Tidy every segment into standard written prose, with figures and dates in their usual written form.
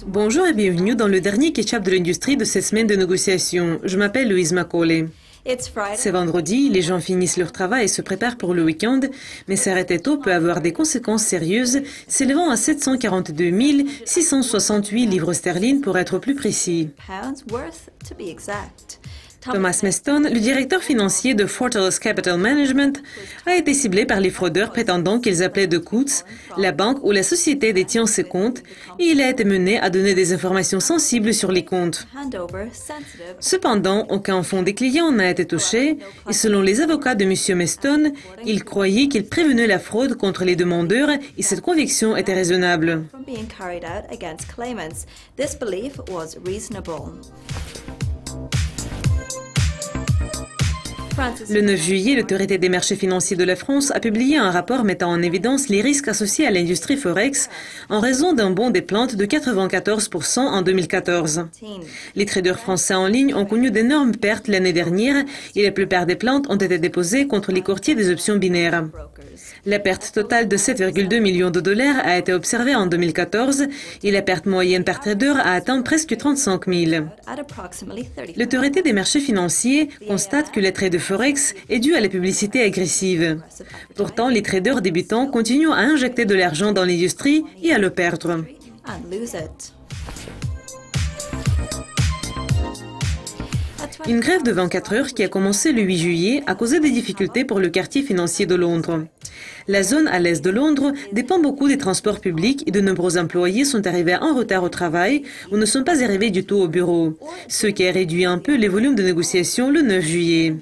Bonjour et bienvenue dans le dernier catch-up de l'industrie de cette semaine de négociation. Je m'appelle Louise Macaulay. C'est vendredi, les gens finissent leur travail et se préparent pour le week-end, mais s'arrêter tôt peut avoir des conséquences sérieuses, s'élevant à 742 668 livres sterling pour être plus précis. Thomas Meston, le directeur financier de Fortress Capital Management, a été ciblé par les fraudeurs prétendant qu'ils appelaient de Coutts, la banque où la société détient ses comptes, et il a été mené à donner des informations sensibles sur les comptes. Cependant, aucun fonds des clients n'a été touché, et selon les avocats de M. Meston, il croyait qu'il prévenait la fraude contre les demandeurs et cette conviction était raisonnable. Le 9 juillet, l'Autorité des marchés financiers de la France a publié un rapport mettant en évidence les risques associés à l'industrie Forex en raison d'un bond des plaintes de 94% en 2014. Les traders français en ligne ont connu d'énormes pertes l'année dernière et la plupart des plaintes ont été déposées contre les courtiers des options binaires. La perte totale de 7,2 millions de dollars a été observée en 2014 et la perte moyenne par trader a atteint presque 35 000. L'Autorité des marchés financiers constate que l'attrait de Forex est dû à la publicité agressive. Pourtant, les traders débutants continuent à injecter de l'argent dans l'industrie et à le perdre. Une grève de 24 heures qui a commencé le 8 juillet a causé des difficultés pour le quartier financier de Londres. La zone à l'est de Londres dépend beaucoup des transports publics et de nombreux employés sont arrivés en retard au travail ou ne sont pas arrivés du tout au bureau, ce qui a réduit un peu les volumes de négociations le 9 juillet.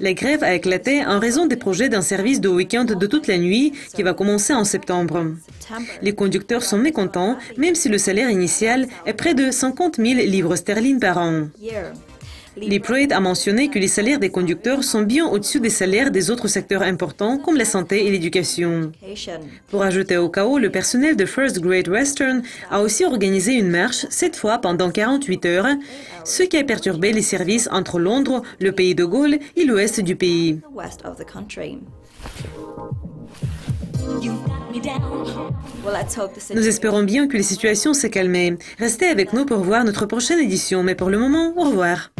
La grève a éclaté en raison des projets d'un service de week-end de toute la nuit qui va commencer en septembre. Les conducteurs sont mécontents, même si le salaire initial est près de 50 000 livres sterling par an. Leaprate a mentionné que les salaires des conducteurs sont bien au-dessus des salaires des autres secteurs importants comme la santé et l'éducation. Pour ajouter au chaos, le personnel de First Great Western a aussi organisé une marche, cette fois pendant 48 heures, ce qui a perturbé les services entre Londres, le pays de Galles et l'ouest du pays. Nous espérons bien que la situation s'est calmée. Restez avec nous pour voir notre prochaine édition, mais pour le moment, au revoir.